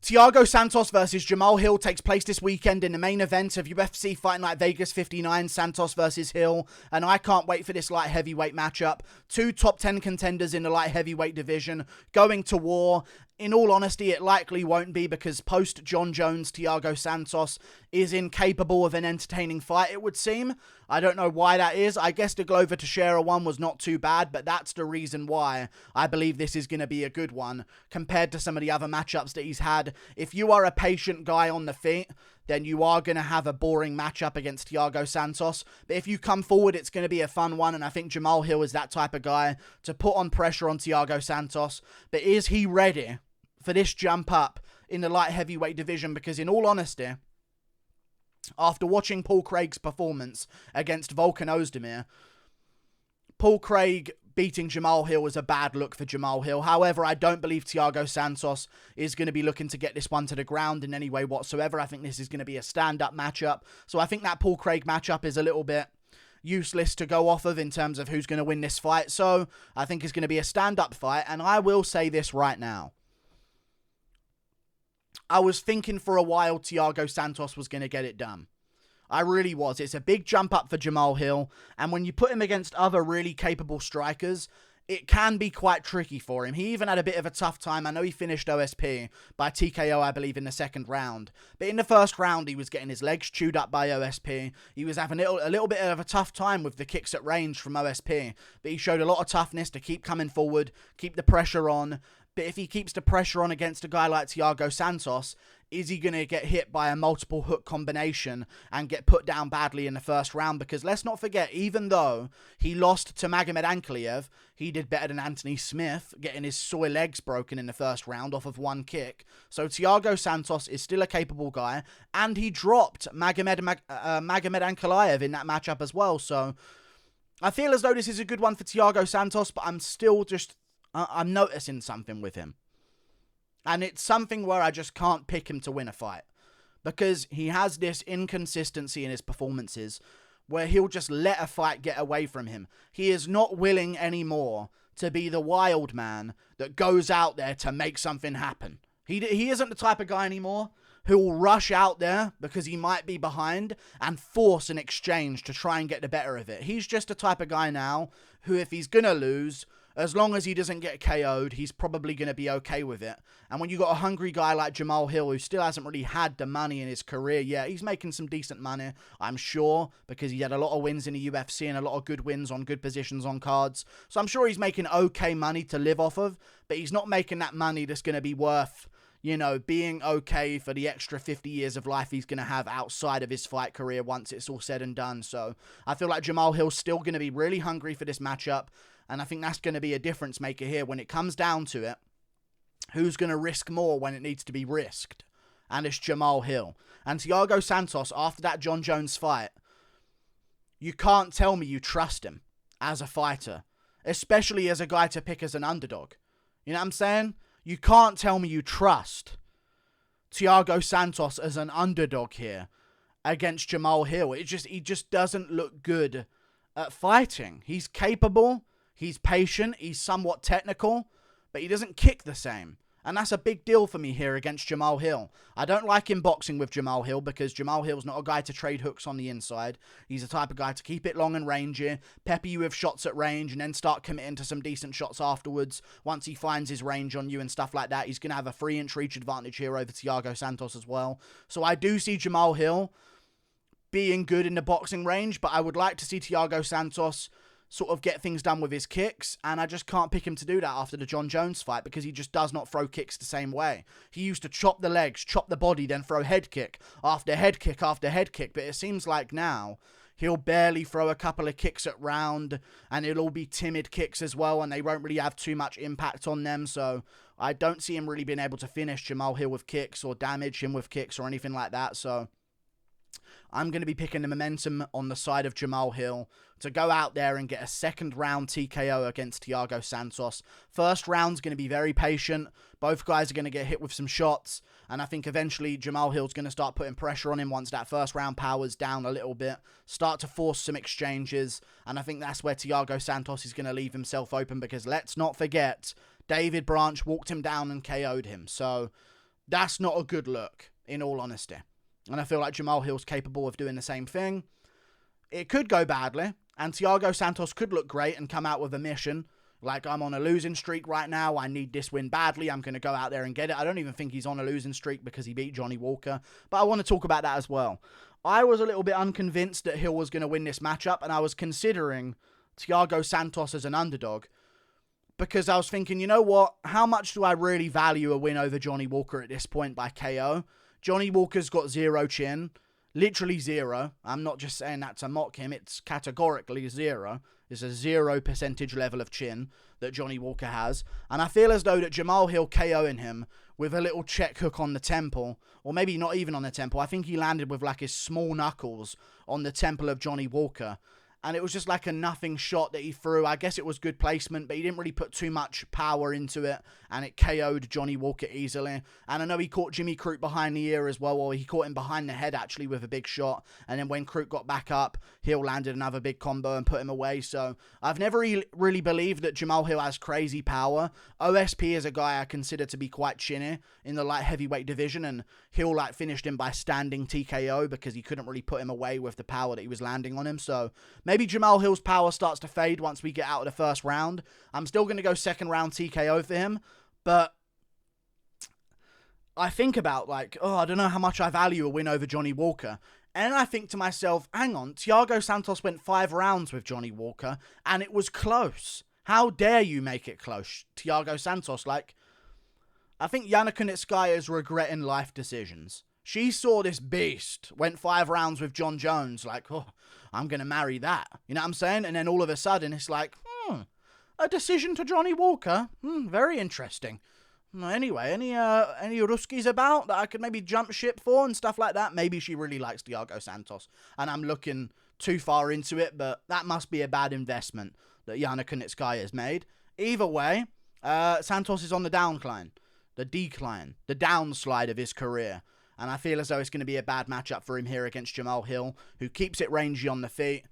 Thiago Santos versus Jamahal Hill takes place this weekend in the main event of UFC Fight Night Vegas 59, Santos versus Hill, and I can't wait for this light heavyweight matchup. Two top 10 contenders in the light heavyweight division going to war. In all honesty, it likely won't be because post John Jones, Thiago Santos is incapable of an entertaining fight, it would seem. I don't know why that is. I guess the Glover Teixeira one was not too bad, but that's the reason why I believe this is going to be a good one compared to some of the other matchups that he's had. If you are a patient guy on the feet, then you are going to have a boring matchup against Thiago Santos. But if you come forward, it's going to be a fun one, and I think Jamahal Hill is that type of guy to put on pressure on Thiago Santos. But is he ready for this jump up in the light heavyweight division? Because in all honesty, after watching Paul Craig's performance against Volkan Ozdemir, Paul Craig beating Jamahal Hill was a bad look for Jamahal Hill. However, I don't believe Thiago Santos is going to be looking to get this one to the ground in any way whatsoever. I think this is going to be a stand-up matchup. So I think that Paul Craig matchup is a little bit useless to go off of in terms of who's going to win this fight. So I think it's going to be a stand-up fight. And I will say this right now. I was thinking for a while Thiago Santos was going to get it done. I really was. It's a big jump up for Jamahal Hill, and when you put him against other really capable strikers, it can be quite tricky for him. He even had a bit of a tough time. I know he finished OSP by TKO, I believe, in the second round. But in the first round, he was getting his legs chewed up by OSP. He was having a little bit of a tough time with the kicks at range from OSP. But he showed a lot of toughness to keep coming forward, keep the pressure on. But if he keeps the pressure on against a guy like Thiago Santos, is he going to get hit by a multiple hook combination and get put down badly in the first round? Because let's not forget, even though he lost to Magomed Ankalaev, he did better than Anthony Smith, getting his soy legs broken in the first round off of one kick. So Thiago Santos is still a capable guy, and he dropped Magomed Ankalaev in that matchup as well. So I feel as though this is a good one for Thiago Santos, but I'm noticing something with him. And it's something where I just can't pick him to win a fight. Because he has this inconsistency in his performances where he'll just let a fight get away from him. He is not willing anymore to be the wild man that goes out there to make something happen. He isn't the type of guy anymore who will rush out there because he might be behind and force an exchange to try and get the better of it. He's just the type of guy now who, if he's going to lose, as long as he doesn't get KO'd, he's probably going to be okay with it. And when you got a hungry guy like Jamahal Hill, who still hasn't really had the money in his career yet, he's making some decent money, I'm sure, because he had a lot of wins in the UFC and a lot of good wins on good positions on cards. So I'm sure he's making okay money to live off of, but he's not making that money that's going to be worth, being okay for the extra 50 years of life he's going to have outside of his fight career once it's all said and done. So I feel like Jamahal Hill's still going to be really hungry for this matchup. And I think that's going to be a difference maker here when it comes down to it. Who's going to risk more when it needs to be risked? And it's Jamahal Hill. And Thiago Santos, after that John Jones fight, you can't tell me you trust him as a fighter. Especially as a guy to pick as an underdog. You know what I'm saying? You can't tell me you trust Thiago Santos as an underdog here against Jamahal Hill. He just doesn't look good at fighting. He's capable. He's patient, he's somewhat technical, but he doesn't kick the same. And that's a big deal for me here against Jamahal Hill. I don't like him boxing with Jamahal Hill because Jamahal Hill's not a guy to trade hooks on the inside. He's the type of guy to keep it long and rangy, pepper you with shots at range, and then start committing to some decent shots afterwards. Once he finds his range on you and stuff like that, he's going to have a 3-inch reach advantage here over Thiago Santos as well. So I do see Jamahal Hill being good in the boxing range, but I would like to see Thiago Santos sort of get things done with his kicks, and I just can't pick him to do that after the John Jones fight because he just does not throw kicks the same way. He used to chop the legs, chop the body, then throw head kick after head kick after head kick, but it seems like now he'll barely throw a couple of kicks at round, and it'll all be timid kicks as well, and they won't really have too much impact on them, so I don't see him really being able to finish Jamahal Hill with kicks or damage him with kicks or anything like that, so I'm going to be picking the momentum on the side of Jamahal Hill to go out there and get a second round TKO against Thiago Santos. First round's going to be very patient. Both guys are going to get hit with some shots. And I think eventually Jamahal Hill's going to start putting pressure on him once that first round powers down a little bit. Start to force some exchanges. And I think that's where Thiago Santos is going to leave himself open because let's not forget, David Branch walked him down and KO'd him. So That's not a good look, in all honesty. And I feel like Jamahal Hill's capable of doing the same thing. It could go badly, and Thiago Santos could look great and come out with a mission. Like, I'm on a losing streak right now. I need this win badly. I'm going to go out there and get it. I don't even think he's on a losing streak because he beat Johnny Walker. But I want to talk about that as well. I was a little bit unconvinced that Hill was going to win this matchup, and I was considering Thiago Santos as an underdog. Because I was thinking, you know what? How much do I really value a win over Johnny Walker at this point by KO? Johnny Walker's got 0 chin. Literally 0. I'm not just saying that to mock him. It's categorically 0. It's a 0% level of chin that Johnny Walker has. And I feel as though that Jamahal Hill KOing him with a little check hook on the temple, or maybe not even on the temple. I think he landed with like his small knuckles on the temple of Johnny Walker. And it was just like a nothing shot that he threw. I guess it was good placement, but he didn't really put too much power into it. And it KO'd Johnny Walker easily. And I know he caught Jimmy Crute behind the ear as well. Or he caught him behind the head, actually, with a big shot. And then when Crute got back up, Hill landed another big combo and put him away. So I've never really believed that Jamahal Hill has crazy power. OSP is a guy I consider to be quite chinny in the light heavyweight division. And Hill finished him by standing TKO because he couldn't really put him away with the power that he was landing on him. So maybe Jamahal Hill's power starts to fade once we get out of the first round. I'm still going to go second round TKO for him. But I think about I don't know how much I value a win over Johnny Walker. And I think to myself, hang on, Thiago Santos went 5 rounds with Johnny Walker and it was close. How dare you make it close, Thiago Santos? I think Yana Kunitskaya is regretting life decisions. She saw this beast, went 5 rounds with John Jones, I'm going to marry that. You know what I'm saying? And then all of a sudden, it's a decision to Johnny Walker? Very interesting. Anyway, any Ruskies about that I could maybe jump ship for and stuff like that? Maybe she really likes Thiago Santos, and I'm looking too far into it, but that must be a bad investment that Yana Kunitskaya has made. Either way, Santos is on the downcline, the downslide of his career. And I feel as though it's going to be a bad matchup for him here against Jamahal Hill, who keeps it rangy on the feet.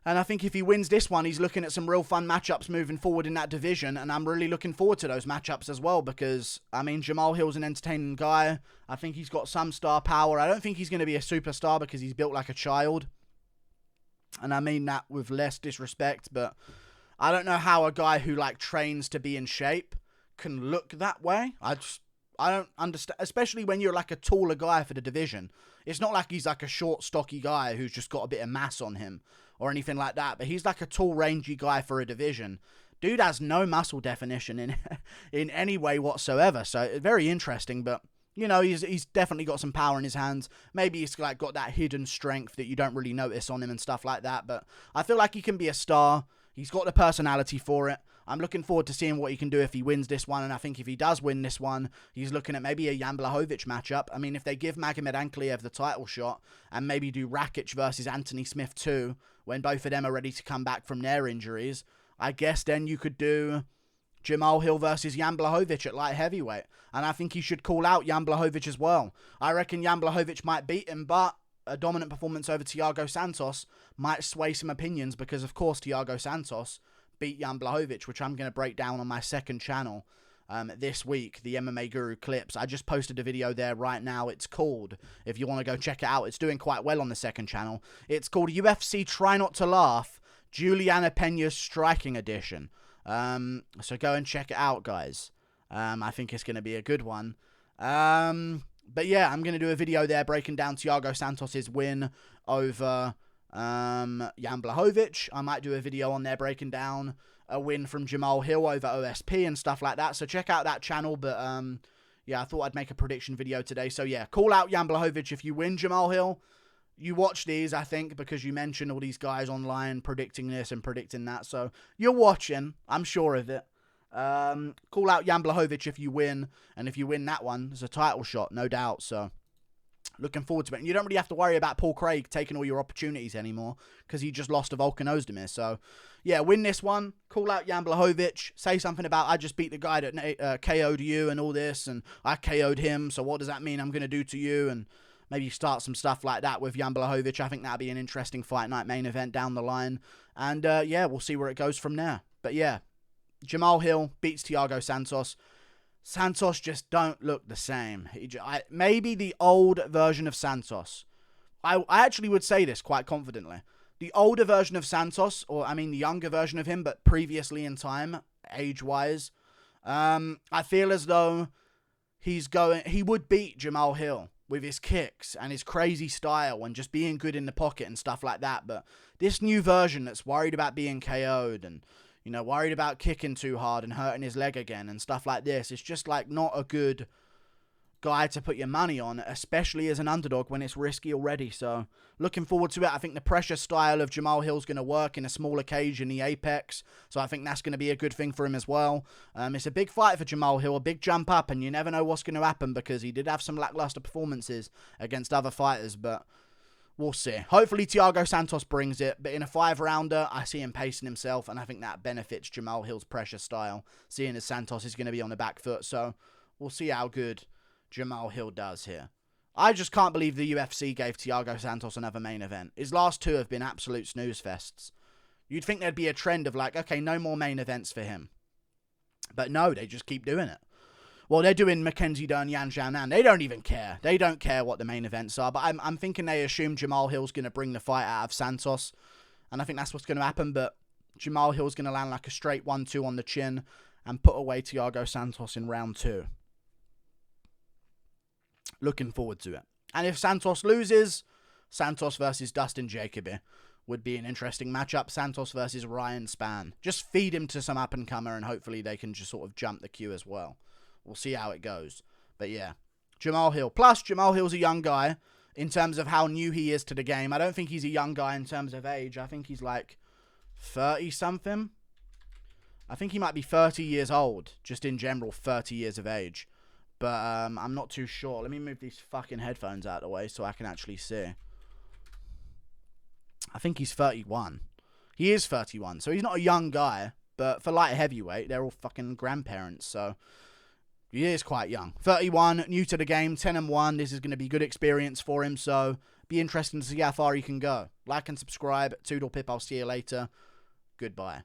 And I think if he wins this one, he's looking at some real fun matchups moving forward in that division. And I'm really looking forward to those matchups as well because, Jamahal Hill's an entertaining guy. I think he's got some star power. I don't think he's going to be a superstar because he's built like a child. And I mean that with less disrespect, but I don't know how a guy who, trains to be in shape can look that way. I don't understand, especially when you're a taller guy for the division. It's not like he's a short, stocky guy who's just got a bit of mass on him or anything like that, but he's a tall, rangy guy for a division. Dude has no muscle definition in any way whatsoever, so very interesting, but, he's definitely got some power in his hands. Maybe he's got that hidden strength that you don't really notice on him and stuff like that, but I feel like he can be a star. He's got the personality for it. I'm looking forward to seeing what he can do if he wins this one, and I think if he does win this one, he's looking at maybe a Jan Blachowicz matchup. If they give Magomed Ankalaev the title shot, and maybe do Rakic versus Anthony Smith too, when both of them are ready to come back from their injuries, I guess then you could do Jamahal Hill versus Jan Blachowicz at light heavyweight, and I think he should call out Jan Blachowicz as well. I reckon Jan Blachowicz might beat him, but a dominant performance over Thiago Santos might sway some opinions because, of course, Thiago Santos beat Jan Blachowicz, which I'm going to break down on my second channel this week, the MMA Guru Clips. I just posted a video there right now. It's called, if you want to go check it out, it's doing quite well on the second channel. It's called UFC Try Not to Laugh, Juliana Pena's Striking Edition. So go and check it out, guys. I think it's going to be a good one. But yeah, I'm going to do a video there breaking down Thiago Santos' win over Jan Blachowicz. I might do a video on there breaking down a win from Jamahal Hill over OSP and stuff like that. So check out that channel. But yeah, I thought I'd make a prediction video today. So yeah, call out Jan Blachowicz if you win Jamahal Hill. You watch these, I think, because you mentioned all these guys online predicting this and predicting that. So you're watching. I'm sure of it. Call out Jan Blachowicz if you win. And if you win that one, it's a title shot, no doubt. So looking forward to it. And you don't really have to worry about Paul Craig taking all your opportunities anymore because he just lost to Volkan Ozdemir. So, yeah, win this one. Call out Jan Blachowicz. Say something about, I just beat the guy that KO'd you and all this, and I KO'd him, so what does that mean I'm going to do to you? And maybe start some stuff like that with Jan Blachowicz. I think that'd be an interesting Fight Night main event down the line. And, yeah, we'll see where it goes from there. But, yeah, Jamahal Hill beats Thiago Santos. Santos just don't look the same. Maybe the old version of Santos. I actually would say this quite confidently. The older version of Santos, or I mean the younger version of him, but previously in time, age-wise, I feel as though he would beat Jamahal Hill with his kicks and his crazy style and just being good in the pocket and stuff like that. But this new version that's worried about being KO'd and, you know, worried about kicking too hard and hurting his leg again and stuff like this, it's just like not a good guy to put your money on, especially as an underdog when it's risky already. So looking forward to it. I think the pressure style of Jamahal Hill's going to work in a smaller cage in the Apex, so I think that's going to be a good thing for him as well. It's a big fight for Jamahal Hill, a big jump up, and you never know what's going to happen because he did have some lackluster performances against other fighters, but we'll see. Hopefully Thiago Santos brings it, but in a 5-rounder, I see him pacing himself, and I think that benefits Jamahal Hill's pressure style, seeing as Santos is going to be on the back foot. So we'll see how good Jamahal Hill does here. I just can't believe the UFC gave Thiago Santos another main event. His last 2 have been absolute snooze fests. You'd think there'd be a trend of like, okay, no more main events for him. But no, they just keep doing it. Well, they're doing Mackenzie Dern, Yan Xiaonan. They don't even care. They don't care what the main events are. But I'm thinking they assume Jamahal Hill's going to bring the fight out of Santos. And I think that's what's going to happen. But Jamahal Hill's going to land like a straight 1-2 on the chin and put away Thiago Santos in round 2. Looking forward to it. And if Santos loses, Santos versus Dustin Jacoby would be an interesting matchup. Santos versus Ryan Spann. Just feed him to some up-and-comer and hopefully they can just sort of jump the queue as well. We'll see how it goes. But yeah, Jamahal Hill. Plus, Jamahal Hill's a young guy in terms of how new he is to the game. I don't think he's a young guy in terms of age. I think he's like 30-something. I think he might be 30 years old, just in general, 30 years of age. But I'm not too sure. Let me move these fucking headphones out of the way so I can actually see. I think he's 31. He is 31, so he's not a young guy. But for light heavyweight, they're all fucking grandparents, so he is quite young. 31, new to the game, 10-1. This is going to be good experience for him, so be interesting to see how far he can go. Like and subscribe. Toodle Pip, I'll see you later. Goodbye.